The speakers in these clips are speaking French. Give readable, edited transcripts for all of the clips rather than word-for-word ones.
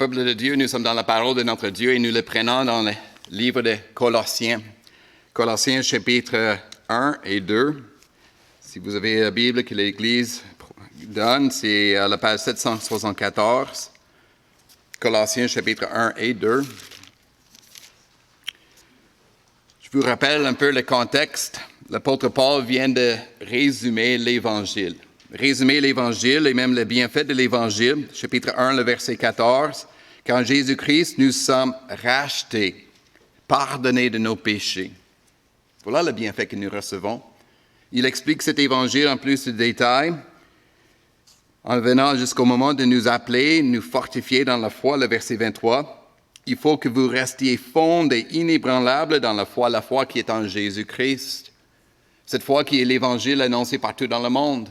Peuple de Dieu, nous sommes dans la parole de notre Dieu et nous le prenons dans le livre de Colossiens. Colossiens chapitre 1 et 2. Si vous avez la Bible que l'Église donne, c'est à la page 774. Colossiens chapitre 1 et 2. Je vous rappelle un peu le contexte. L'apôtre Paul vient de résumer l'Évangile. Résumer l'Évangile et même le bienfait de l'Évangile, chapitre 1, le verset 14. Qu'en Jésus-Christ, nous sommes rachetés, pardonnés de nos péchés. Voilà le bienfait que nous recevons. Il explique cet Évangile en plus de détails, en venant jusqu'au moment de nous appeler, nous fortifier dans la foi, le verset 23. Il faut que vous restiez fondés, inébranlables dans la foi qui est en Jésus-Christ. Cette foi qui est l'Évangile annoncé partout dans le monde.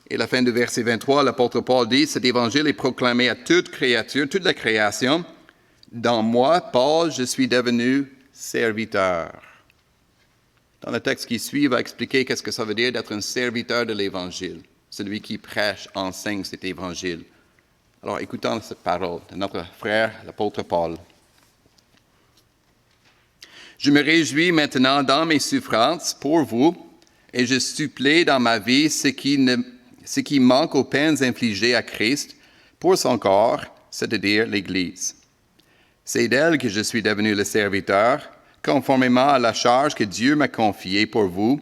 Et la fin du verset 23, l'apôtre Paul dit, cet évangile est proclamé à toute créature, toute la création. Dans moi, Paul, je suis devenu serviteur. Dans le texte qui suit, il va expliquer qu'est-ce que ça veut dire d'être un serviteur de l'évangile. Celui qui prêche, enseigne cet évangile. Alors, écoutons cette parole de notre frère, l'apôtre Paul. Je me réjouis maintenant dans mes souffrances pour vous, et je supplée dans ma vie ce qui manque aux peines infligées à Christ pour son corps, c'est-à-dire l'Église. C'est d'elle que je suis devenu le serviteur, conformément à la charge que Dieu m'a confiée pour vous,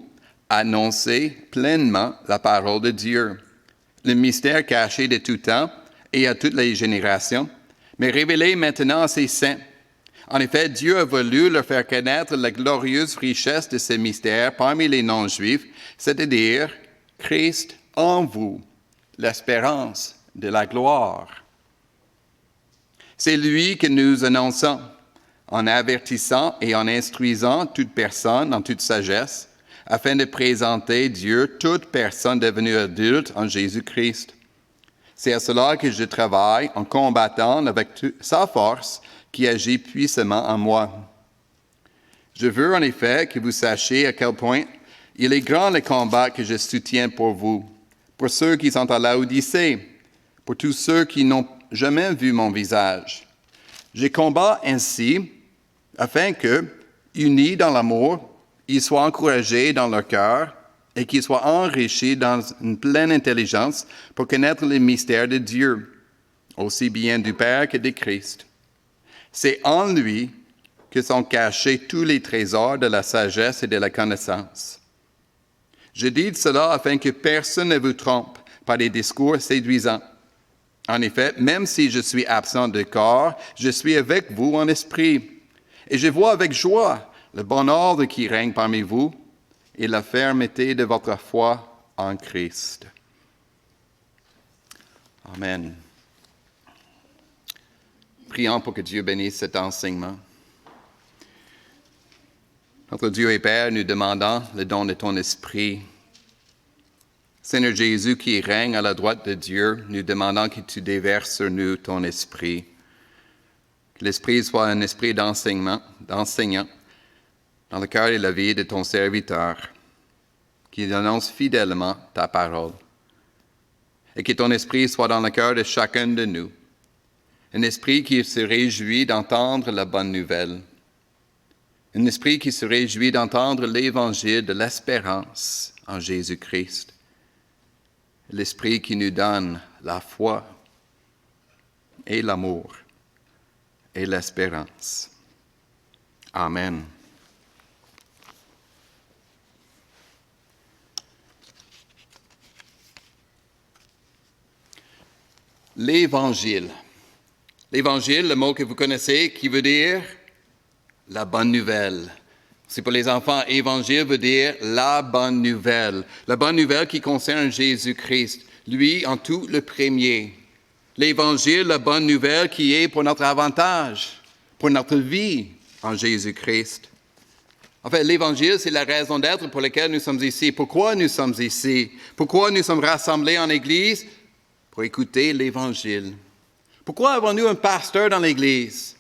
annoncer pleinement la parole de Dieu, le mystère caché de tout temps et à toutes les générations, mais révélé maintenant à ses saints. En effet, Dieu a voulu leur faire connaître la glorieuse richesse de ce mystère parmi les non-juifs, c'est-à-dire Christ en vous, l'espérance de la gloire. C'est lui que nous annonçons, en avertissant et en instruisant toute personne en toute sagesse, afin de présenter Dieu toute personne devenue adulte en Jésus-Christ. C'est à cela que je travaille en combattant avec sa force qui agit puissamment en moi. Je veux en effet que vous sachiez à quel point il est grand le combat que je soutiens pour vous, pour ceux qui sont à Laodicée, pour tous ceux qui n'ont jamais vu mon visage. Je combats ainsi afin que, unis dans l'amour, ils soient encouragés dans leur cœur et qu'ils soient enrichis dans une pleine intelligence pour connaître les mystères de Dieu, aussi bien du Père que de Christ. C'est en lui que sont cachés tous les trésors de la sagesse et de la connaissance. Je dis cela afin que personne ne vous trompe par des discours séduisants. En effet, même si je suis absent de corps, je suis avec vous en esprit. Et je vois avec joie le bon ordre qui règne parmi vous et la fermeté de votre foi en Christ. Amen. Prions pour que Dieu bénisse cet enseignement. Notre Dieu et Père, nous demandons le don de ton esprit. Seigneur Jésus qui règne à la droite de Dieu, nous demandons que tu déverses sur nous ton esprit. Que l'esprit soit un esprit d'enseignant dans le cœur et la vie de ton serviteur, qui annonce fidèlement ta parole. Et que ton esprit soit dans le cœur de chacun de nous. Un esprit qui se réjouit d'entendre la bonne nouvelle. Un esprit qui se réjouit d'entendre l'évangile de l'espérance en Jésus-Christ. L'esprit qui nous donne la foi et l'amour et l'espérance. Amen. L'Évangile. L'Évangile, le mot que vous connaissez, qui veut dire la bonne nouvelle. C'est pour les enfants, Évangile veut dire la bonne nouvelle. La bonne nouvelle qui concerne Jésus-Christ, lui en tout le premier. L'Évangile, la bonne nouvelle qui est pour notre avantage, pour notre vie en Jésus-Christ. En fait, l'Évangile, c'est la raison d'être pour laquelle nous sommes ici. Pourquoi nous sommes ici? Pourquoi nous sommes rassemblés en Église? Pour écouter l'Évangile. Pourquoi avons-nous un pasteur dans l'Église?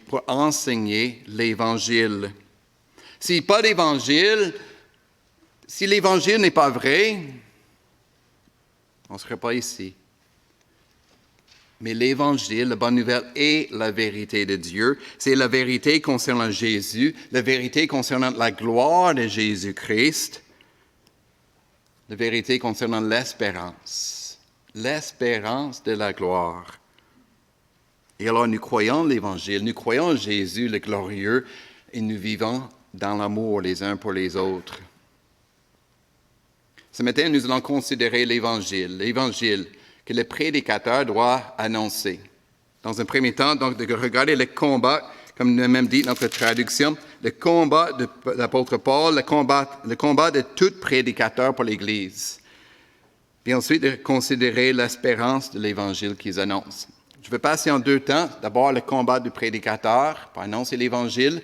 Pour enseigner l'Évangile. Si pas d'Évangile, si l'Évangile n'est pas vrai, on ne serait pas ici. Mais l'Évangile, la bonne nouvelle, est la vérité de Dieu. C'est la vérité concernant Jésus, la vérité concernant la gloire de Jésus-Christ, la vérité concernant l'espérance de la gloire. Et alors nous croyons l'Évangile, nous croyons Jésus le glorieux, et nous vivons dans l'amour les uns pour les autres. Ce matin, nous allons considérer l'Évangile que le prédicateur doit annoncer. Dans un premier temps, donc, de regarder le combat, comme nous même dit notre traduction, le combat de l'apôtre Paul, le combat de tout prédicateur pour l'Église. Puis ensuite, de considérer l'espérance de l'Évangile qu'ils annoncent. Je vais passer en deux temps. D'abord, le combat du prédicateur pour annoncer l'Évangile.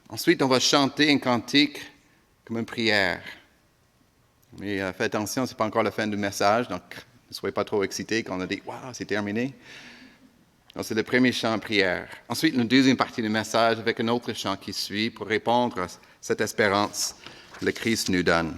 Ensuite, on va chanter un cantique comme une prière. Mais faites attention, ce n'est pas encore la fin du message, donc ne soyez pas trop excités quand on a dit « Wow, c'est terminé ». Donc, c'est le premier chant en prière. Ensuite, la deuxième partie du message avec un autre chant qui suit pour répondre à cette espérance que le Christ nous donne.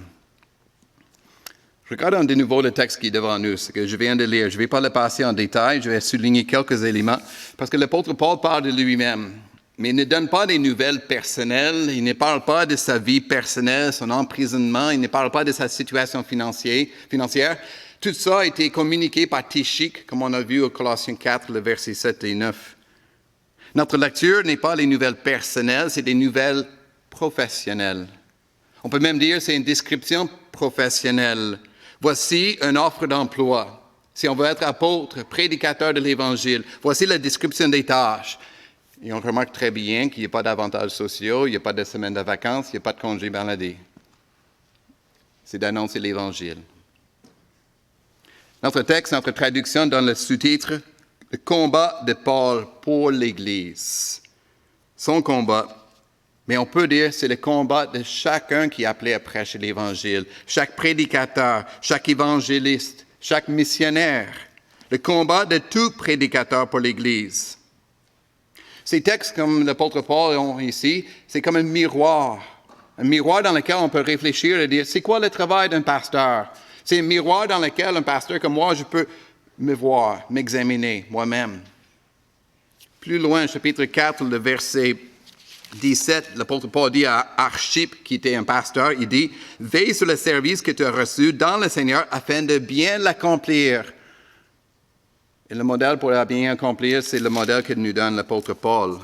Regardons de nouveau le texte qui est devant nous, ce que je viens de lire. Je ne vais pas le passer en détail, je vais souligner quelques éléments, parce que l'apôtre Paul parle de lui-même. Mais il ne donne pas des nouvelles personnelles, il ne parle pas de sa vie personnelle, son emprisonnement, il ne parle pas de sa situation financière. Tout ça a été communiqué par Tychik, comme on a vu au Colossiens 4, le versets 7 et 9. Notre lecture n'est pas les nouvelles personnelles, c'est des nouvelles professionnelles. On peut même dire que c'est une description professionnelle. Voici une offre d'emploi. Si on veut être apôtre, prédicateur de l'Évangile, voici la description des tâches. Et on remarque très bien qu'il n'y a pas d'avantages sociaux, il n'y a pas de semaine de vacances, il n'y a pas de congé maladie. C'est d'annoncer l'Évangile. Notre texte, notre traduction donne le sous-titre « Le combat de Paul pour l'Église ». Son combat, mais on peut dire que c'est le combat de chacun qui est appelé à prêcher l'Évangile, chaque prédicateur, chaque évangéliste, chaque missionnaire. Le combat de tout prédicateur pour l'Église. Ces textes, comme l'apôtre Paul a ici, c'est comme un miroir dans lequel on peut réfléchir et dire, c'est quoi le travail d'un pasteur? C'est un miroir dans lequel un pasteur comme moi, je peux me voir, m'examiner moi-même. Plus loin, chapitre 4, le verset 17, l'apôtre Paul dit à Archippe, qui était un pasteur, il dit, « Veille sur le service que tu as reçu dans le Seigneur afin de bien l'accomplir. » Et le modèle pour la bien accomplir, c'est le modèle que nous donne l'apôtre Paul.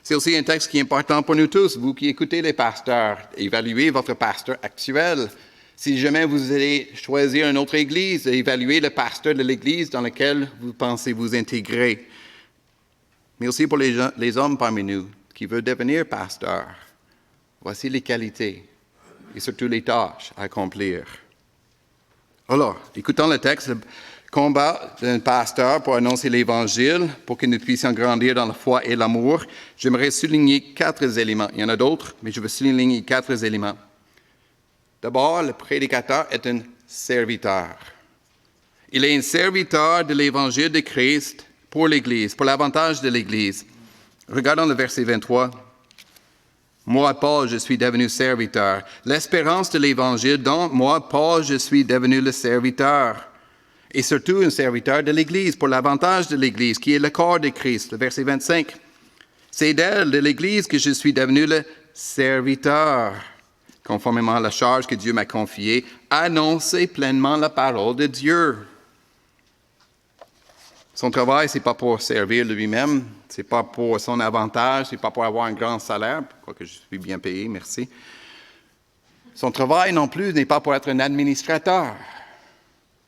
C'est aussi un texte qui est important pour nous tous, vous qui écoutez les pasteurs. Évaluez votre pasteur actuel. Si jamais vous allez choisir une autre église, évaluez le pasteur de l'église dans laquelle vous pensez vous intégrer. Mais aussi pour les hommes parmi nous qui veulent devenir pasteurs. Voici les qualités et surtout les tâches à accomplir. Alors, écoutons le texte. Combat d'un pasteur pour annoncer l'Évangile, pour que nous puissions grandir dans la foi et l'amour. J'aimerais souligner 4 éléments. Il y en a d'autres, mais je veux souligner 4 éléments. D'abord, le prédicateur est un serviteur. Il est un serviteur de l'Évangile de Christ pour l'Église, pour l'avantage de l'Église. Regardons le verset 23. « Moi, Paul, je suis devenu serviteur. L'espérance de l'Évangile dont moi, Paul, je suis devenu le serviteur. » Et surtout un serviteur de l'Église, pour l'avantage de l'Église, qui est le corps de Christ. Le verset 25. « C'est d'elle, de l'Église, que je suis devenu le serviteur, conformément à la charge que Dieu m'a confiée, annoncer pleinement la parole de Dieu. » Son travail, ce n'est pas pour servir lui-même, ce n'est pas pour son avantage, ce n'est pas pour avoir un grand salaire, quoique je suis bien payé, merci. Son travail non plus n'est pas pour être un administrateur.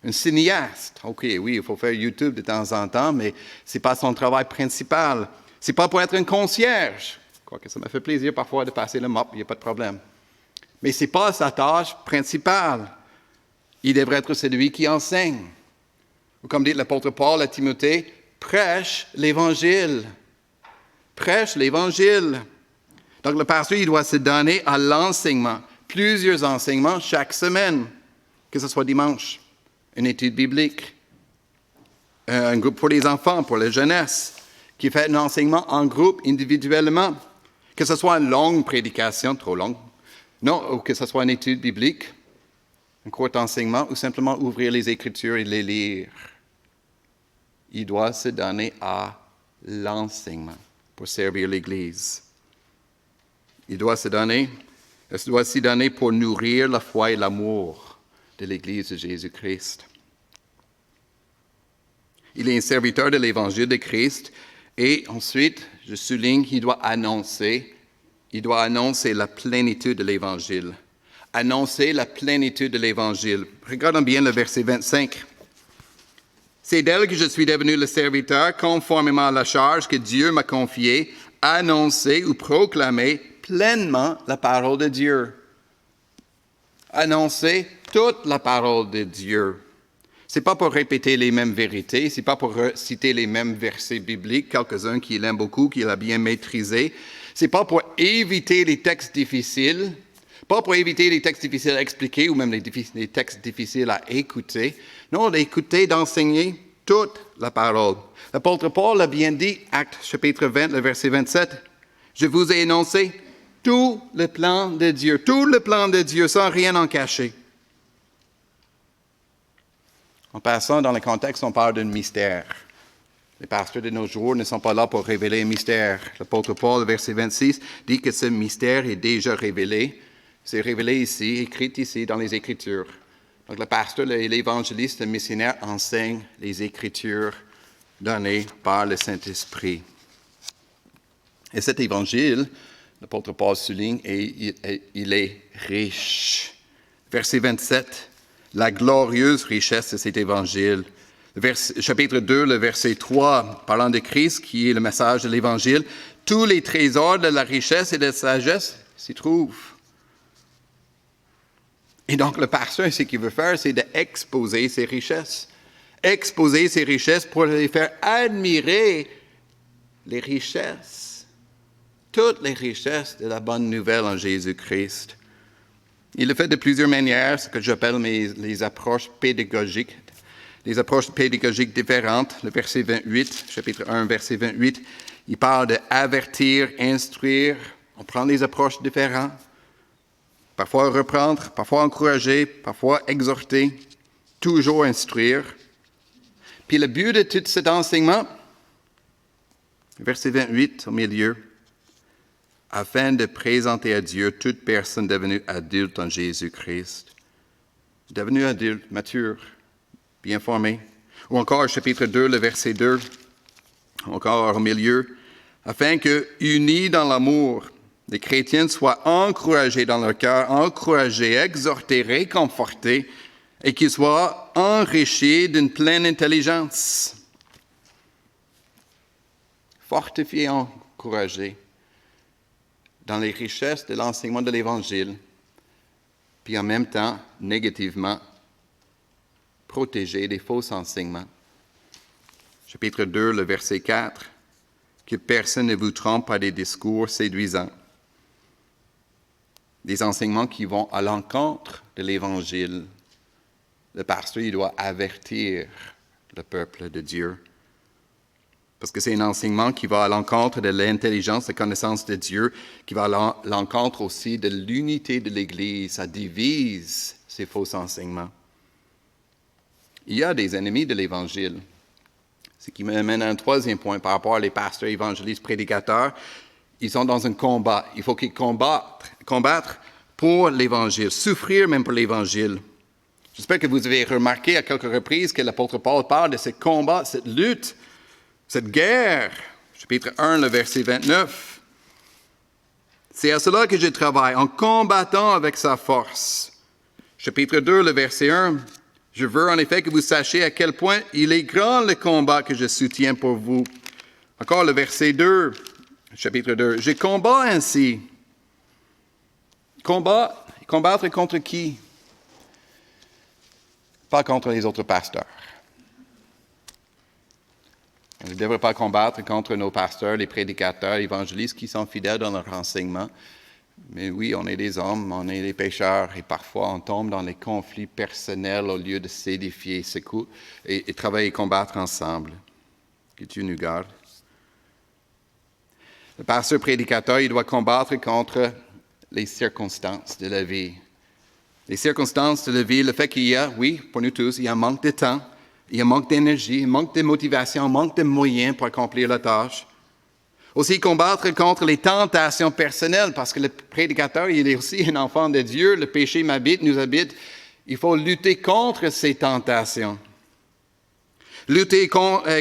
Un cinéaste, OK, oui, il faut faire YouTube de temps en temps, mais ce n'est pas son travail principal. Ce n'est pas pour être un concierge, quoique ça me fait plaisir parfois de passer le mop, il n'y a pas de problème. Mais ce n'est pas sa tâche principale. Il devrait être celui qui enseigne. Ou comme dit l'apôtre Paul à Timothée, prêche l'Évangile. Prêche l'Évangile. Donc le pasteur, il doit se donner à l'enseignement. Plusieurs enseignements chaque semaine, que ce soit dimanche. Une étude biblique, un groupe pour les enfants, pour la jeunesse, qui fait un enseignement en groupe, individuellement, que ce soit une longue prédication, trop longue, non, ou que ce soit une étude biblique, un court enseignement, ou simplement ouvrir les Écritures et les lire. il doit se donner à l'enseignement pour servir l'Église. Il doit s'y donner pour nourrir la foi et l'amour de l'Église de Jésus-Christ. Il est un serviteur de l'Évangile de Christ et ensuite, je souligne qu'il doit annoncer la plénitude de l'Évangile. Annoncer la plénitude de l'Évangile. Regardons bien le verset 25. C'est d'elle que je suis devenu le serviteur, conformément à la charge que Dieu m'a confiée, annoncer ou proclamer pleinement la parole de Dieu. Annoncer toute la parole de Dieu. Ce n'est pas pour répéter les mêmes vérités, ce n'est pas pour citer les mêmes versets bibliques, quelques-uns qu'il aime beaucoup, qu'il a bien maîtrisés. Ce n'est pas pour éviter les textes difficiles, à expliquer ou même les textes difficiles à écouter. Non, d'écouter, d'enseigner toute la parole. L'apôtre Paul a bien dit, Actes chapitre 20, le verset 27, « Je vous ai énoncé tout le plan de Dieu, sans rien en cacher. » En passant, dans le contexte, on parle d'un mystère. Les pasteurs de nos jours ne sont pas là pour révéler un mystère. L'apôtre Paul, verset 26, dit que ce mystère est déjà révélé. C'est révélé ici, écrit ici dans les Écritures. Donc le pasteur et l'évangéliste, le missionnaire enseignent les Écritures données par le Saint-Esprit. Et cet évangile, l'apôtre Paul souligne, il est riche. Verset 27. La glorieuse richesse de cet évangile. Chapitre 2, le verset 3, parlant de Christ, qui est le message de l'évangile, tous les trésors de la richesse et de la sagesse s'y trouvent. Et donc, le pasteur, ce qu'il veut faire, c'est d'exposer ses richesses. Exposer ses richesses pour les faire admirer les richesses, toutes les richesses de la bonne nouvelle en Jésus-Christ. Il le fait de plusieurs manières, ce que j'appelle les approches pédagogiques. Des approches pédagogiques différentes. Le verset 28, chapitre 1, verset 28, il parle d'avertir, instruire. On prend des approches différentes. Parfois reprendre, parfois encourager, parfois exhorter, toujours instruire. Puis le but de tout cet enseignement, verset 28 au milieu, afin de présenter à Dieu toute personne devenue adulte en Jésus-Christ. Devenue adulte, mature, bien formée. Ou encore, chapitre 2, le verset 2, encore au milieu, afin que, unis dans l'amour, les chrétiens soient encouragés dans leur cœur, encouragés, exhortés, réconfortés, et qu'ils soient enrichis d'une pleine intelligence. Fortifiés, encouragés dans les richesses de l'enseignement de l'Évangile, puis en même temps, négativement, protégés des faux enseignements. Chapitre 2, le verset 4, que personne ne vous trompe par des discours séduisants. Des enseignements qui vont à l'encontre de l'Évangile. Le pasteur, il doit avertir le peuple de Dieu. Parce que c'est un enseignement qui va à l'encontre de l'intelligence, de la connaissance de Dieu, qui va à l'encontre aussi de l'unité de l'Église. Ça divise ces faux enseignements. Il y a des ennemis de l'Évangile. Ce qui m'amène à un troisième point par rapport aux pasteurs, évangélistes, prédicateurs. Ils sont dans un combat. Il faut qu'ils combattent pour l'Évangile, souffrir même pour l'Évangile. J'espère que vous avez remarqué à quelques reprises que l'apôtre Paul parle de ce combat, cette lutte, cette guerre. Chapitre 1, le verset 29. C'est à cela que je travaille, en combattant avec sa force. Chapitre 2, le verset 1. Je veux en effet que vous sachiez à quel point il est grand le combat que je soutiens pour vous. Encore le verset 2, chapitre 2. Je combats ainsi. Combattre contre qui? Pas contre les autres pasteurs. On ne devrait pas combattre contre nos pasteurs, les prédicateurs, les évangélistes qui sont fidèles dans leur enseignement. Mais oui, on est des hommes, on est des pécheurs et parfois on tombe dans les conflits personnels au lieu de s'édifier et travailler et combattre ensemble. Que Dieu nous garde. Le pasteur prédicateur, il doit combattre contre les circonstances de la vie. Les circonstances de la vie, le fait qu'il y a, oui, pour nous tous, il y a un manque de temps, Il y a un manque d'énergie, un manque de motivation, un manque de moyens pour accomplir la tâche. Aussi, combattre contre les tentations personnelles, parce que le prédicateur, il est aussi un enfant de Dieu. Le péché nous habite. Il faut lutter contre ces tentations.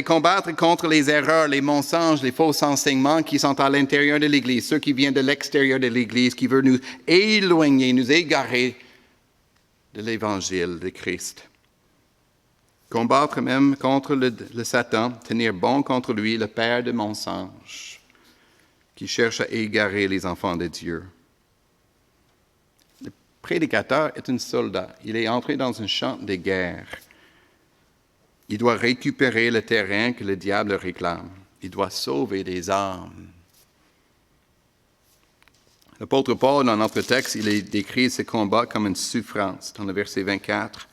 Combattre contre les erreurs, les mensonges, les faux enseignements qui sont à l'intérieur de l'Église, ceux qui viennent de l'extérieur de l'Église, qui veulent nous éloigner, nous égarer de l'Évangile de Christ. Combattre même contre le Satan, tenir bon contre lui, le père de mensonges, qui cherche à égarer les enfants de Dieu. Le prédicateur est un soldat. Il est entré dans un champ de guerre. Il doit récupérer le terrain que le diable réclame. Il doit sauver des âmes. L'apôtre Paul, dans notre texte, il décrit ce combat comme une souffrance, dans le verset 24.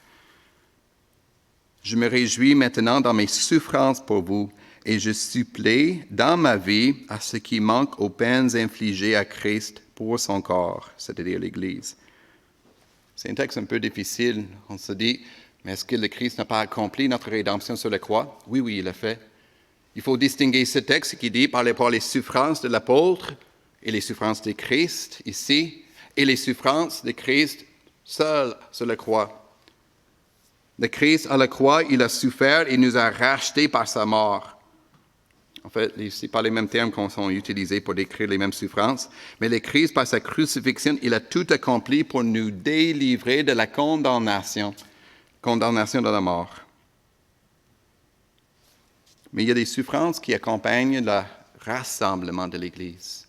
« Je me réjouis maintenant dans mes souffrances pour vous, et je supplée dans ma vie à ce qui manque aux peines infligées à Christ pour son corps, c'est-à-dire l'Église. » C'est un texte un peu difficile. On se dit, mais est-ce que le Christ n'a pas accompli notre rédemption sur la croix? Oui, il l'a fait. Il faut distinguer ce texte qui dit par les souffrances de l'apôtre et les souffrances de Christ ici, et les souffrances de Christ seul sur la croix. Le Christ à la croix, il a souffert et nous a rachetés par sa mort. En fait, ce n'est pas les mêmes termes qui sont utilisés pour décrire les mêmes souffrances, mais le Christ, par sa crucifixion, il a tout accompli pour nous délivrer de la condamnation de la mort. Mais il y a des souffrances qui accompagnent le rassemblement de l'Église,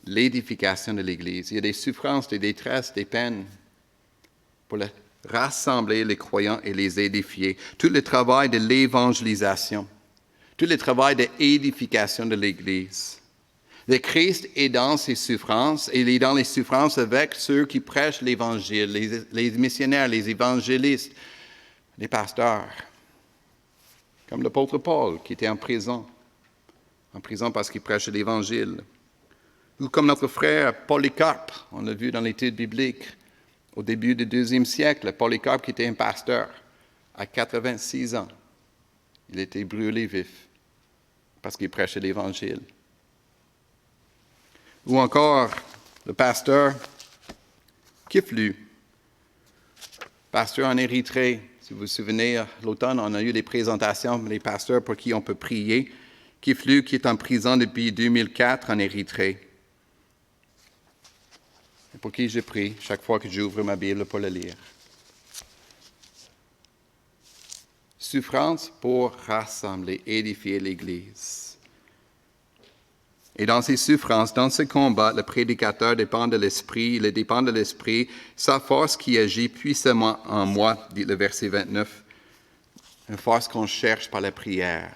l'édification de l'Église. Il y a des souffrances, des détresses, des peines pour rassembler les croyants et les édifier. Tout le travail de l'évangélisation, tout le travail d'édification de l'Église. Le Christ est dans ses souffrances, et il est dans les souffrances avec ceux qui prêchent l'Évangile, les missionnaires, les évangélistes, les pasteurs. Comme l'apôtre Paul, qui était en prison parce qu'il prêchait l'Évangile. Ou comme notre frère Polycarpe, on l'a vu dans l'étude biblique, au début du IIe siècle, Polycarpe qui était un pasteur, à 86 ans, il était brûlé vif parce qu'il prêchait l'Évangile. Ou encore le pasteur Kiflu, pasteur en Érythrée. Si vous vous souvenez, l'automne, on a eu des présentations des pasteurs pour qui on peut prier. Kiflu, qui est en prison depuis 2004 en Érythrée. Et pour qui je prie chaque fois que j'ouvre ma Bible pour le lire. Souffrance pour rassembler, édifier l'Église. Et dans ces souffrances, dans ce combat, le prédicateur dépend de l'Esprit, il dépend de l'Esprit, sa force qui agit puissamment en moi, dit le verset 29, une force qu'on cherche par la prière.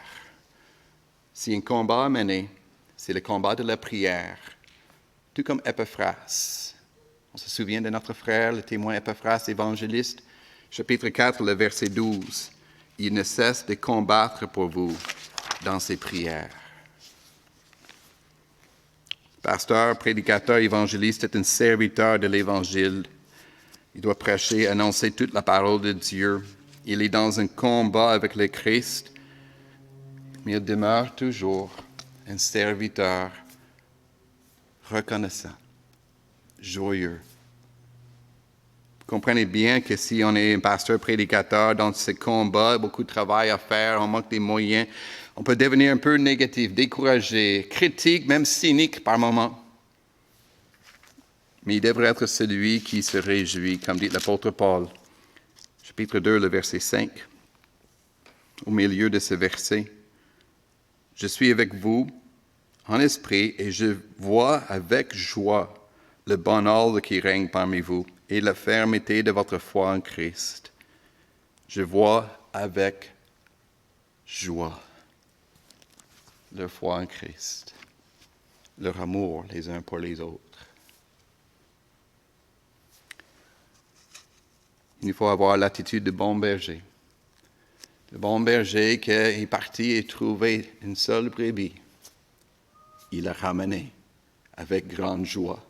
Si un combat est mené, c'est le combat de la prière, tout comme Epaphras. On se souvient de notre frère, le témoin Epaphras, évangéliste, chapitre 4, le verset 12. Il ne cesse de combattre pour vous dans ses prières. Pasteur, prédicateur, évangéliste est un serviteur de l'Évangile. Il doit prêcher, annoncer toute la parole de Dieu. Il est dans un combat avec le Christ, mais il demeure toujours un serviteur reconnaissant, joyeux. Vous comprenez bien que si on est un pasteur prédicateur dans ce combat, beaucoup de travail à faire, on manque des moyens, on peut devenir un peu négatif, découragé, critique, même cynique par moments. Mais il devrait être celui qui se réjouit, comme dit l'apôtre Paul, chapitre 2, le verset 5, au milieu de ce verset. « Je suis avec vous en esprit et je vois avec joie le bon ordre qui règne parmi vous et la fermeté de votre foi en Christ. Je vois avec joie leur foi en Christ, leur amour les uns pour les autres. Il faut avoir l'attitude de bon berger. Le bon berger qui est parti et trouvé une seule brebis. Il l'a ramenée avec grande joie.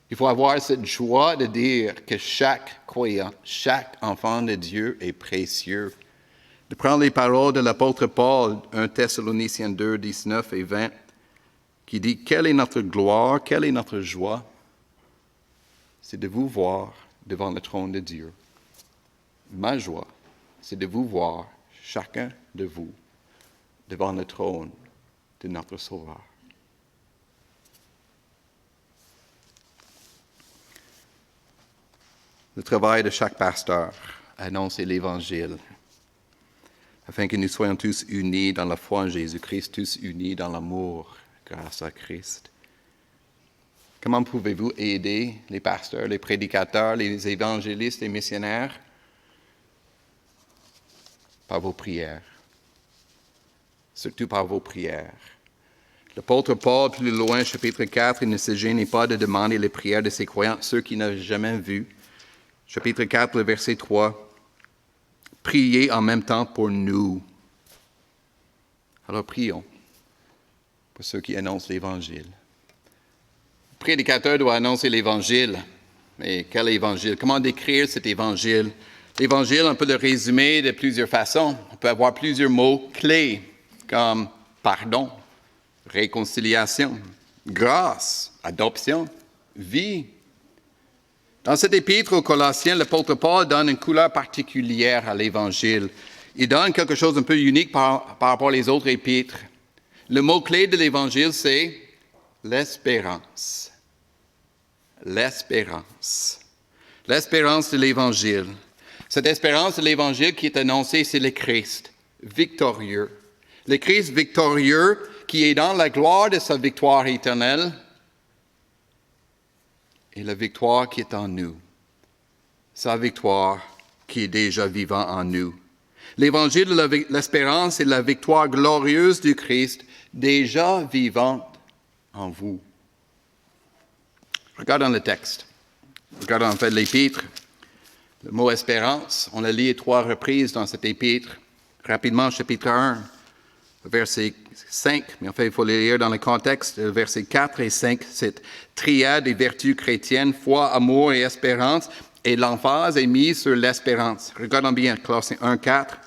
Il faut avoir cette joie de dire que chaque croyant, chaque enfant de Dieu est précieux. De prendre les paroles de l'apôtre Paul, 1 Thessaloniciens 2, 19 et 20, qui dit « Quelle est notre gloire, quelle est notre joie? C'est de vous voir devant le trône de Dieu. Ma joie, c'est de vous voir, chacun de vous, devant le trône de notre Sauveur. » Le travail de chaque pasteur, annoncer l'Évangile, afin que nous soyons tous unis dans la foi en Jésus-Christ, tous unis dans l'amour grâce à Christ. Comment pouvez-vous aider les pasteurs, les prédicateurs, les évangélistes, les missionnaires? Par vos prières. Surtout par vos prières. L'apôtre Paul, plus loin, chapitre 4, il ne se gênait pas de demander les prières de ses croyants, ceux qui n'avaient jamais vu. Chapitre 4, le verset 3. Priez en même temps pour nous. Alors prions pour ceux qui annoncent l'Évangile. Le prédicateur doit annoncer l'Évangile. Mais quel Évangile? Comment décrire cet Évangile? L'Évangile, on peut le résumer de plusieurs façons. On peut avoir plusieurs mots clés, comme pardon, réconciliation, grâce, adoption, vie. Dans cet épître aux Colossiens, l'apôtre Paul donne une couleur particulière à l'Évangile. Il donne quelque chose d'un peu unique par rapport aux autres épîtres. Le mot-clé de l'Évangile, c'est l'espérance. L'espérance. L'espérance de l'Évangile. Cette espérance de l'Évangile qui est annoncée, c'est le Christ, victorieux. Le Christ victorieux qui est dans la gloire de sa victoire éternelle et la victoire qui est en nous. Sa victoire qui est déjà vivante en nous. L'évangile de l'espérance est la victoire glorieuse du Christ déjà vivante en vous. Regardons le texte. Regardons en fait l'épître. Le mot espérance, on le lit 3 reprises dans cet épître. Rapidement, chapitre 1, verset 5, mais en fait, il faut le lire dans le contexte, versets 4 et 5, cette triade des vertus chrétiennes, foi, amour et espérance, et l'emphase est mise sur l'espérance. Regardons bien, Colossiens 1, 4.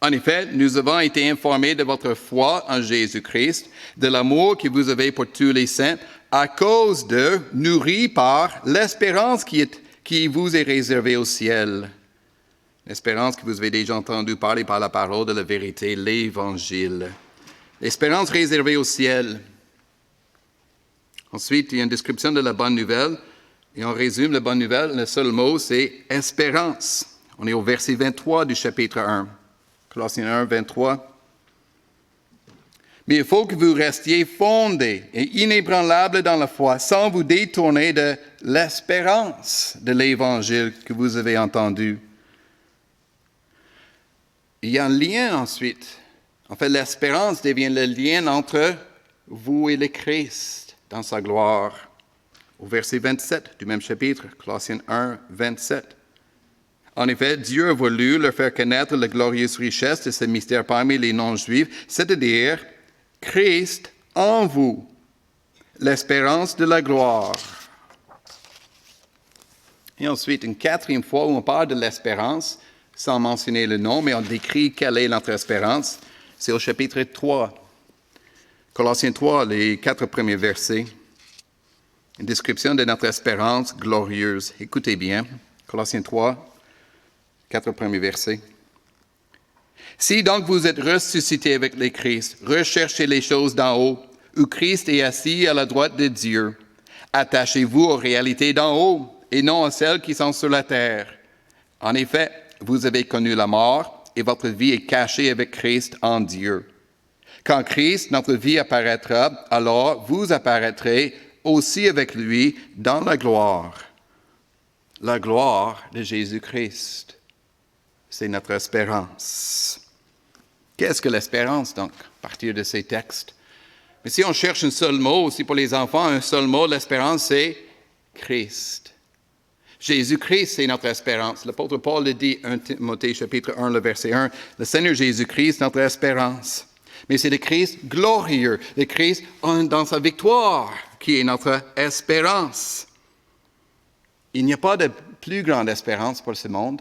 En effet, nous avons été informés de votre foi en Jésus-Christ, de l'amour que vous avez pour tous les saints, à cause de, nourris par l'espérance qui vous est réservée au ciel. L'espérance que vous avez déjà entendu parler par la parole de la vérité, l'Évangile. L'espérance réservée au ciel. Ensuite, il y a une description de la bonne nouvelle. Et on résume la bonne nouvelle. Le seul mot, c'est espérance. On est au verset 23 du chapitre 1. Colossiens 1, 23. Mais il faut que vous restiez fondés et inébranlables dans la foi, sans vous détourner de l'espérance de l'Évangile que vous avez entendu. Il y a un lien ensuite. En fait, l'espérance devient le lien entre vous et le Christ dans sa gloire. Au verset 27 du même chapitre, Colossiens 1, 27. En effet, Dieu a voulu leur faire connaître la glorieuse richesse de ce mystère parmi les non-juifs, c'est-à-dire Christ en vous, l'espérance de la gloire. Et ensuite, une 4e fois où on parle de l'espérance, sans mentionner le nom, mais on décrit quelle est notre espérance, c'est au chapitre 3. Colossiens 3, les 4 premiers versets. Une description de notre espérance glorieuse. Écoutez bien, Colossiens 3, 4 premiers versets. Si donc vous êtes ressuscités avec le Christ, recherchez les choses d'en haut, où Christ est assis à la droite de Dieu. Attachez-vous aux réalités d'en haut et non à celles qui sont sur la terre. En effet, vous avez connu la mort et votre vie est cachée avec Christ en Dieu. Quand Christ, notre vie, apparaîtra, alors vous apparaîtrez aussi avec lui dans la gloire. La gloire de Jésus-Christ. C'est notre espérance. Qu'est-ce que l'espérance, donc, à partir de ces textes? Mais si on cherche un seul mot, aussi pour les enfants, un seul mot, l'espérance, c'est Christ. Jésus-Christ, c'est notre espérance. L'apôtre Paul le dit, 1 Timothée chapitre 1, le verset 1, le Seigneur Jésus-Christ, notre espérance. Mais c'est le Christ glorieux, le Christ dans sa victoire, qui est notre espérance. Il n'y a pas de plus grande espérance pour ce monde.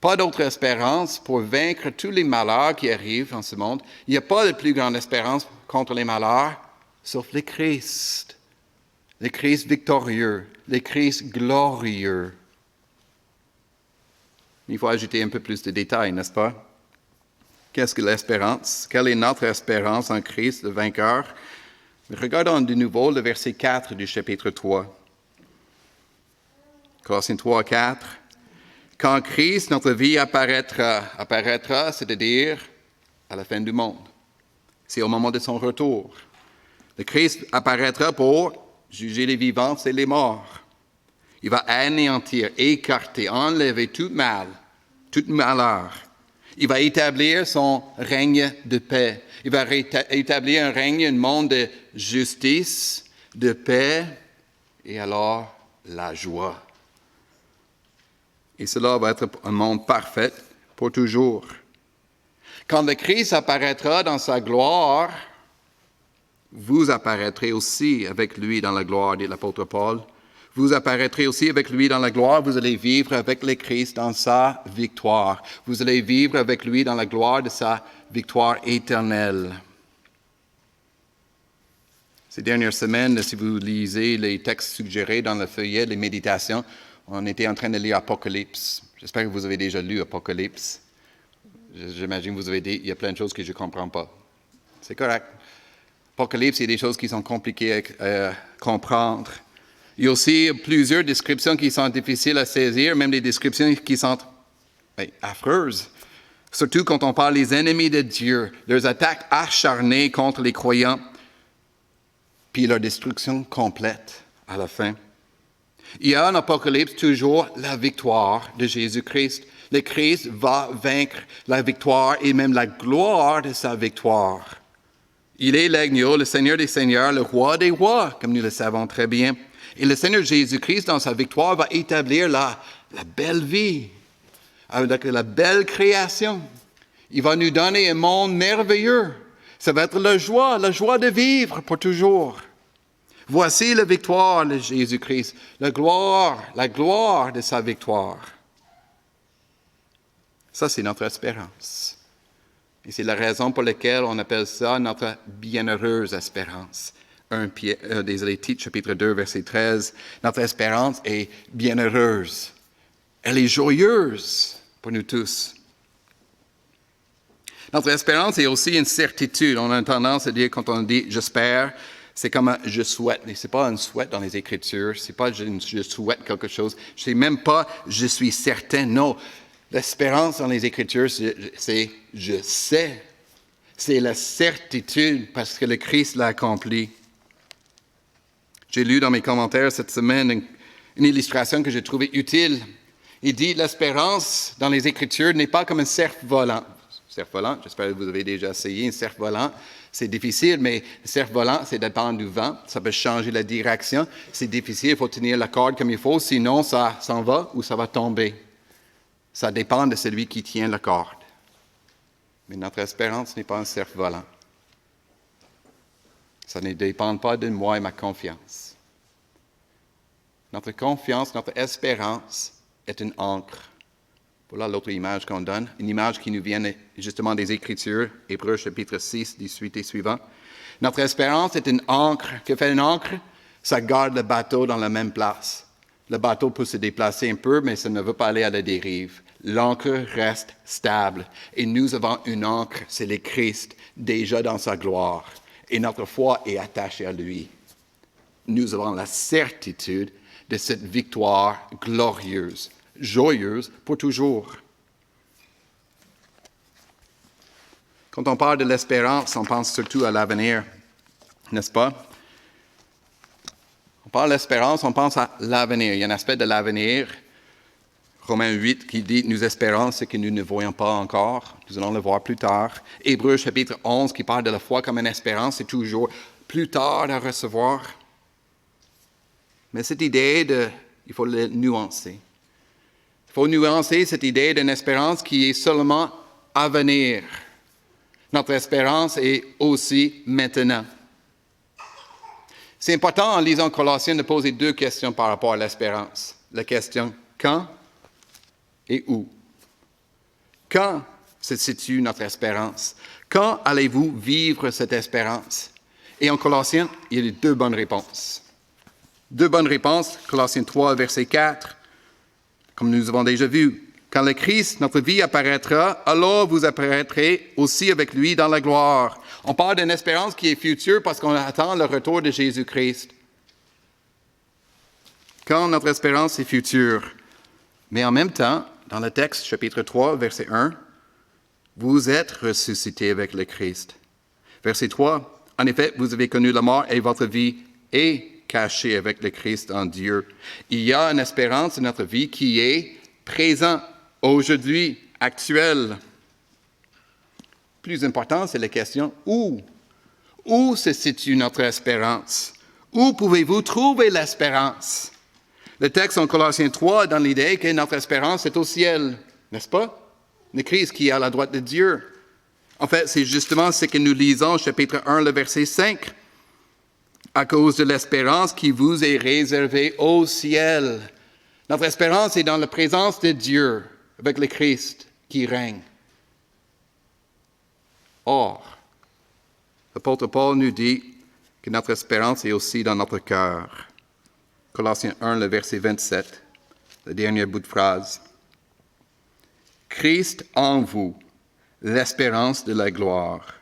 Pas d'autre espérance pour vaincre tous les malheurs qui arrivent dans ce monde. Il n'y a pas de plus grande espérance contre les malheurs, sauf le Christ victorieux, le Christ glorieux. Il faut ajouter un peu plus de détails, n'est-ce pas? Qu'est-ce que l'espérance? Quelle est notre espérance en Christ, le vainqueur? Regardons de nouveau le verset 4 du chapitre 3. Colossiens 3, 4. Quand Christ, notre vie, apparaîtra, c'est-à-dire à la fin du monde. C'est au moment de son retour. Le Christ apparaîtra pour juger les vivants et les morts. Il va anéantir, écarter, enlever tout mal, tout malheur. Il va établir son règne de paix. Il va établir un règne, un monde de justice, de paix, et alors la joie. Et cela va être un monde parfait pour toujours. Quand le Christ apparaîtra dans sa gloire, vous apparaîtrez aussi avec lui dans la gloire, dit l'apôtre Paul. Vous apparaîtrez aussi avec lui dans la gloire. Vous allez vivre avec le Christ dans sa victoire. Vous allez vivre avec lui dans la gloire de sa victoire éternelle. Ces dernières semaines, si vous lisez les textes suggérés dans le feuillet, les méditations, on était en train de lire Apocalypse. J'espère que vous avez déjà lu Apocalypse. J'imagine que vous avez dit, il y a plein de choses que je ne comprends pas. C'est correct. Apocalypse, il y a des choses qui sont compliquées à comprendre. Il y a aussi plusieurs descriptions qui sont difficiles à saisir, même des descriptions qui sont affreuses. Surtout quand on parle des ennemis de Dieu, leurs attaques acharnées contre les croyants, puis leur destruction complète à la fin. Il y a en Apocalypse toujours la victoire de Jésus-Christ. Le Christ va vaincre la victoire et même la gloire de sa victoire. Il est l'agneau, le Seigneur des Seigneurs, le roi des rois, comme nous le savons très bien. Et le Seigneur Jésus-Christ, dans sa victoire, va établir la belle vie, avec la belle création. Il va nous donner un monde merveilleux. Ça va être la joie de vivre pour toujours. Voici la victoire de Jésus-Christ, la gloire de sa victoire. Ça, c'est notre espérance. Et c'est la raison pour laquelle on appelle ça notre bienheureuse espérance. Tite, chapitre 2, verset 13. Notre espérance est bienheureuse. Elle est joyeuse pour nous tous. Notre espérance est aussi une certitude. On a tendance à dire, quand on dit « j'espère », c'est comme un « je souhaite ». Ce n'est pas un souhait dans les Écritures. Ce n'est pas « je souhaite quelque chose ». Ce n'est même pas « je suis certain ». Non, l'espérance dans les Écritures, c'est « je sais ». C'est la certitude parce que le Christ l'a accompli. J'ai lu dans mes commentaires cette semaine une illustration que j'ai trouvée utile. Il dit « l'espérance dans les Écritures n'est pas comme un cerf-volant ». Cerf-volant, j'espère que vous avez déjà essayé un cerf-volant. C'est difficile, mais le cerf-volant, c'est dépend du vent. Ça peut changer la direction. C'est difficile, il faut tenir la corde comme il faut, sinon ça s'en va ou ça va tomber. Ça dépend de celui qui tient la corde. Mais notre espérance n'est pas un cerf-volant. Ça ne dépend pas de moi et ma confiance. Notre confiance, notre espérance est une encre. Voilà l'autre image qu'on donne, une image qui nous vient justement des Écritures, Hébreux chapitre 6, 18 et suivant. Notre espérance est une encre. Que fait une encre? Ça garde le bateau dans la même place. Le bateau peut se déplacer un peu, mais ça ne veut pas aller à la dérive. L'encre reste stable. Et nous avons une encre, c'est le Christ, déjà dans sa gloire. Et notre foi est attachée à lui. Nous avons la certitude de cette victoire glorieuse, joyeuse pour toujours. Quand on parle de l'espérance, on pense surtout à l'avenir, n'est-ce pas? On parle d'espérance, on pense à l'avenir. Il y a un aspect de l'avenir, Romains 8, qui dit « Nous espérons ce que nous ne voyons pas encore. Nous allons le voir plus tard. » Hébreux chapitre 11, qui parle de la foi comme une espérance, c'est toujours plus tard à recevoir. Mais cette idée, il faut le nuancer. Il faut nuancer cette idée d'une espérance qui est seulement à venir. Notre espérance est aussi maintenant. C'est important en lisant Colossiens de poser deux questions par rapport à l'espérance. La question quand et où. Quand se situe notre espérance? Quand allez-vous vivre cette espérance? Et en Colossiens, il y a deux bonnes réponses. Deux bonnes réponses, Colossiens 3, verset 4, comme nous avons déjà vu. Quand le Christ, notre vie, apparaîtra, alors vous apparaîtrez aussi avec lui dans la gloire. On parle d'une espérance qui est future parce qu'on attend le retour de Jésus-Christ. Quand notre espérance est future. Mais en même temps, dans le texte, chapitre 3, verset 1, vous êtes ressuscités avec le Christ. Verset 3, en effet, vous avez connu la mort et votre vie est cachée avec le Christ en Dieu. Il y a une espérance dans notre vie qui est présente aujourd'hui, actuelle. Plus important, c'est la question où? Où se situe notre espérance? Où pouvez-vous trouver l'espérance? Le texte en Colossiens 3 donne l'idée que notre espérance est au ciel, n'est-ce pas? Le Christ qui est à la droite de Dieu. En fait, c'est justement ce que nous lisons, chapitre 1, le verset 5. À cause de l'espérance qui vous est réservée au ciel. Notre espérance est dans la présence de Dieu, avec le Christ qui règne. Or, l'apôtre Paul nous dit que notre espérance est aussi dans notre cœur. Colossiens 1, le verset 27, le dernier bout de phrase. Christ en vous, l'espérance de la gloire.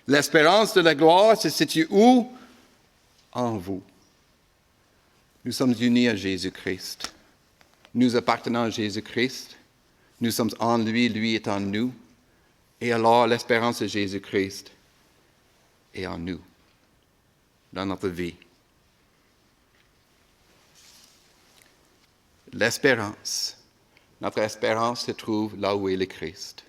L'espérance de la gloire se situe où? En vous. Nous sommes unis à Jésus-Christ. Nous appartenons à Jésus-Christ. Nous sommes en lui, lui est en nous. Et alors l'espérance de Jésus-Christ est en nous, dans notre vie. L'espérance. Notre espérance se trouve là où est le Christ.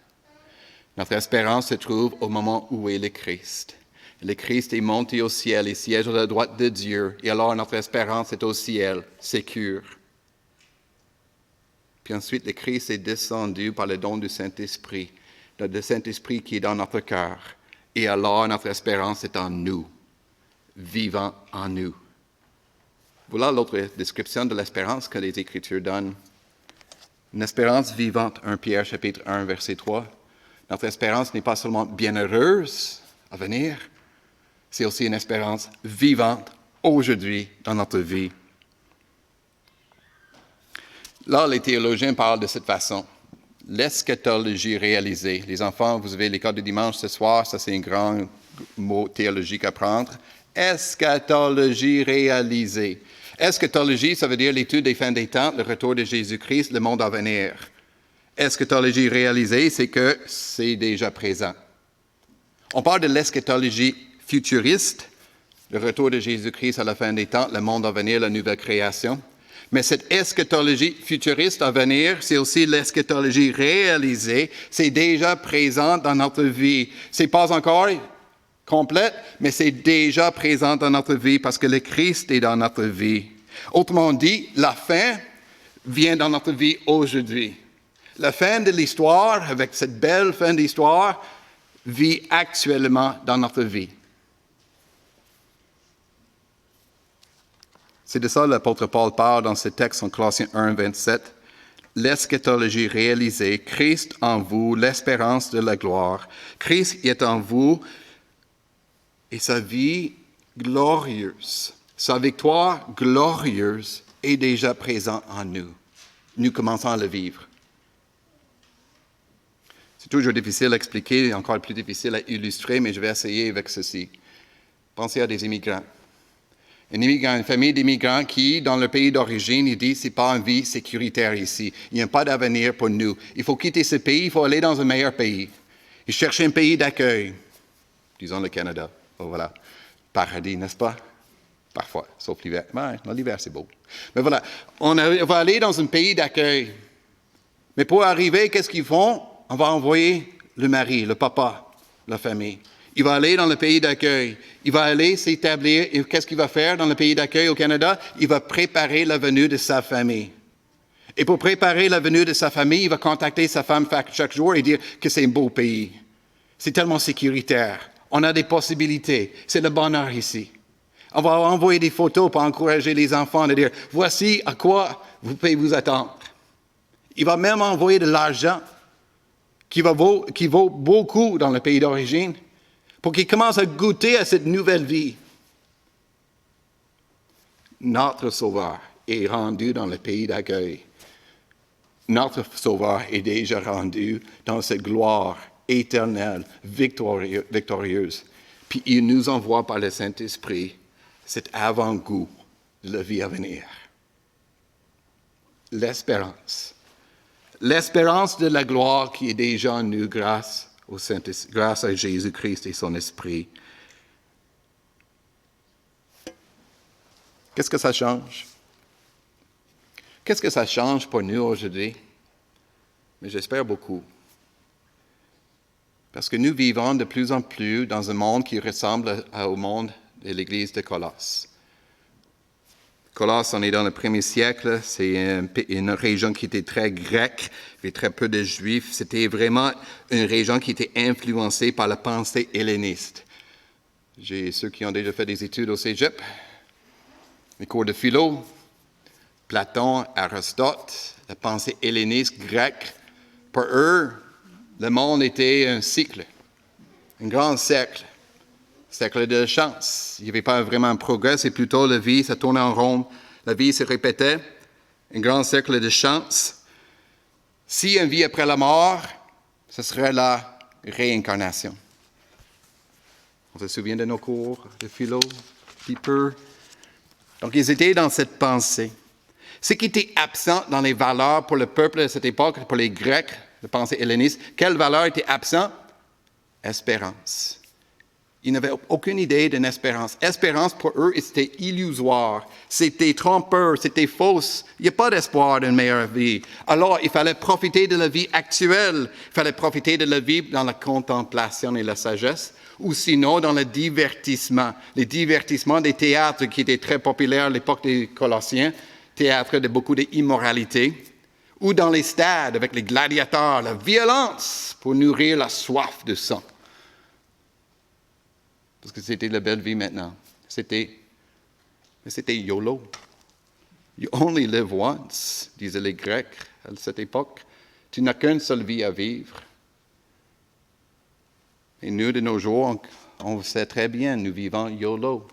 Notre espérance se trouve au moment où est le Christ. Le Christ est monté au ciel et siège à la droite de Dieu. Et alors notre espérance est au ciel, sécure. Puis ensuite, le Christ est descendu par le don du Saint-Esprit. Le Saint-Esprit qui est dans notre cœur. Et alors notre espérance est en nous, vivant en nous. Voilà l'autre description de l'espérance que les Écritures donnent. Une espérance vivante, 1 Pierre chapitre 1, verset 3. Notre espérance n'est pas seulement bienheureuse à venir, c'est aussi une espérance vivante aujourd'hui dans notre vie. Là, les théologiens parlent de cette façon. L'eschatologie réalisée. Les enfants, vous avez l'école de dimanche ce soir, ça c'est un grand mot théologique à prendre. Eschatologie réalisée. Eschatologie, ça veut dire l'étude des fins des temps, le retour de Jésus-Christ, le monde à venir. Eschatologie réalisée, c'est que c'est déjà présent. On parle de l'eschatologie futuriste, le retour de Jésus-Christ à la fin des temps, le monde à venir, la nouvelle création. Mais cette eschatologie futuriste à venir, c'est aussi l'eschatologie réalisée, c'est déjà présent dans notre vie. C'est pas encore complète, mais c'est déjà présent dans notre vie parce que le Christ est dans notre vie. Autrement dit, la fin vient dans notre vie aujourd'hui. La fin de l'histoire, avec cette belle fin d'histoire, vit actuellement dans notre vie. C'est de ça que l'apôtre Paul parle dans ce texte en Colossiens 1, 27. L'eschatologie réalisée, Christ en vous, l'espérance de la gloire. Christ est en vous et sa vie glorieuse, sa victoire glorieuse est déjà présente en nous. Nous commençons à le vivre. C'est toujours difficile à expliquer, encore plus difficile à illustrer, mais je vais essayer avec ceci. Pensez à des immigrants. Une famille d'immigrants qui, dans leur pays d'origine, ils disent « c'est pas une vie sécuritaire ici. Il n'y a pas d'avenir pour nous. Il faut quitter ce pays, il faut aller dans un meilleur pays. » Ils cherchent un pays d'accueil, disons le Canada. Oh, voilà, paradis, n'est-ce pas? Parfois, sauf l'hiver. Ouais, l'hiver, c'est beau. Mais voilà, on va aller dans un pays d'accueil. Mais pour arriver, qu'est-ce qu'ils font? On va envoyer le mari, le papa, la famille. Il va aller dans le pays d'accueil. Il va aller s'établir. Et qu'est-ce qu'il va faire dans le pays d'accueil au Canada? Il va préparer la venue de sa famille. Et pour préparer la venue de sa famille, il va contacter sa femme chaque jour et dire que c'est un beau pays. C'est tellement sécuritaire. On a des possibilités. C'est le bonheur ici. On va envoyer des photos pour encourager les enfants à dire, voici à quoi vous pouvez vous attendre. Il va même envoyer de l'argent qui vaut beaucoup dans le pays d'origine pour qu'ils commencent à goûter à cette nouvelle vie. Notre Sauveur est rendu dans le pays d'accueil. Notre Sauveur est déjà rendu dans cette gloire éternelle, victorieuse. Puis il nous envoie par le Saint-Esprit cet avant-goût de la vie à venir. L'espérance. L'espérance de la gloire qui est déjà en nous grâce à Jésus-Christ et son Esprit. Qu'est-ce que ça change? Qu'est-ce que ça change pour nous aujourd'hui? Mais j'espère beaucoup. Parce que nous vivons de plus en plus dans un monde qui ressemble au monde de l'Église de Colosse. Colosse, on est dans le 1er siècle, c'est une région qui était très grecque, il y avait très peu de Juifs. C'était vraiment une région qui était influencée par la pensée helléniste. J'ai ceux qui ont déjà fait des études au cégep, les cours de philo, Platon, Aristote, la pensée helléniste grecque. Pour eux, le monde était un cycle, un grand cercle de chance. Il n'y avait pas vraiment un progrès, c'est plutôt la vie, ça tournait en rond. La vie se répétait, un grand cercle de chance. Si une vie après la mort, ce serait la réincarnation. On se souvient de nos cours de philo, un petit peu. Donc, ils étaient dans cette pensée. Ce qui était absent dans les valeurs pour le peuple de cette époque, pour les Grecs, de pensée helléniste, quelle valeur était absente? Espérance. Ils n'avaient aucune idée d'une espérance. Espérance, pour eux, c'était illusoire, c'était trompeur, c'était fausse. Il n'y a pas d'espoir d'une meilleure vie. Alors, il fallait profiter de la vie actuelle. Il fallait profiter de la vie dans la contemplation et la sagesse, ou sinon dans le divertissement. Les divertissements des théâtres qui étaient très populaires à l'époque des Colossiens, théâtre de beaucoup d'immoralité, ou dans les stades avec les gladiateurs, la violence pour nourrir la soif de sang. Parce que c'était la belle vie maintenant. C'était YOLO. You only live once, disaient les Grecs à cette époque. Tu n'as qu'une seule vie à vivre. Et nous, de nos jours, on sait très bien, nous vivons YOLO.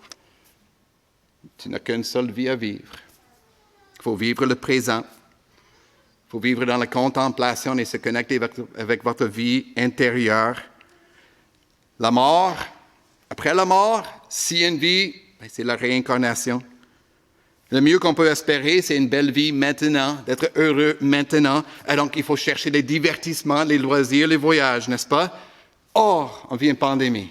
Tu n'as qu'une seule vie à vivre. Il faut vivre le présent. Il faut vivre dans la contemplation et se connecter avec votre vie intérieure. La mort, après la mort, s'il y a une vie, c'est la réincarnation. Le mieux qu'on peut espérer, c'est une belle vie maintenant, d'être heureux maintenant. Et donc, il faut chercher les divertissements, les loisirs, les voyages, n'est-ce pas? Or, on vit une pandémie.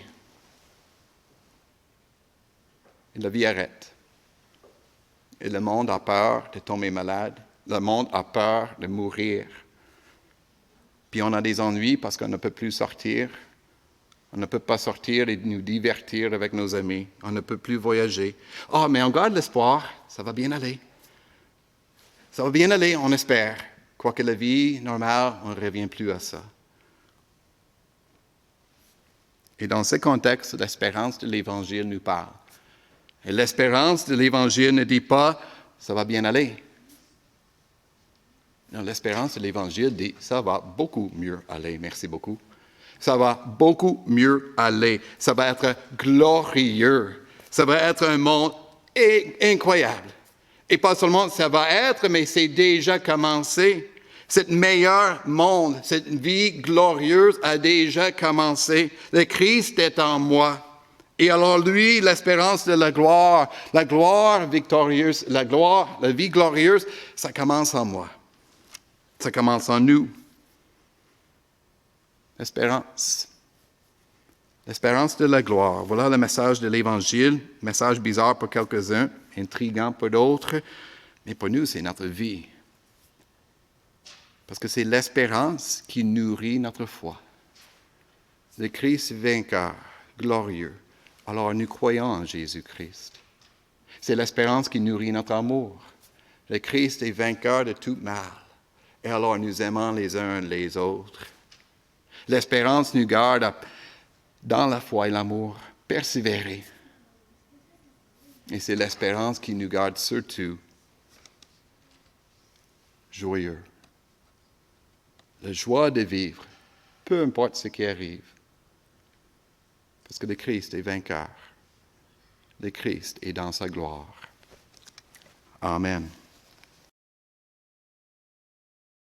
Et la vie arrête. Et le monde a peur de tomber malade. Le monde a peur de mourir. Puis on a des ennuis parce qu'on ne peut plus sortir. On ne peut pas sortir et nous divertir avec nos amis. On ne peut plus voyager. Oh, mais on garde l'espoir. Ça va bien aller. Ça va bien aller, on espère. Quoique la vie normale, on ne revient plus à ça. Et dans ce contexte, l'espérance de l'Évangile nous parle. Et l'espérance de l'Évangile ne dit pas « ça va bien aller ». Non, l'espérance de l'Évangile dit « ça va beaucoup mieux aller ». Merci beaucoup. Ça va beaucoup mieux aller. Ça va être glorieux. Ça va être un monde incroyable. Et pas seulement ça va être, mais c'est déjà commencé. Cet meilleur monde, cette vie glorieuse a déjà commencé. Le Christ est en moi. Et alors lui, l'espérance de la gloire victorieuse, la vie glorieuse, ça commence en moi. Ça commence en nous. L'espérance. L'espérance de la gloire. Voilà le message de l'Évangile. Message bizarre pour quelques-uns, intriguant pour d'autres. Mais pour nous, c'est notre vie. Parce que c'est l'espérance qui nourrit notre foi. Le Christ vainqueur, glorieux. Alors nous croyons en Jésus-Christ. C'est l'espérance qui nourrit notre amour. Le Christ est vainqueur de tout mal. Et alors nous aimons les uns les autres. L'espérance nous garde dans la foi et l'amour, persévérer. Et c'est l'espérance qui nous garde surtout joyeux. La joie de vivre, peu importe ce qui arrive. Parce que le Christ est vainqueur. Le Christ est dans sa gloire. Amen.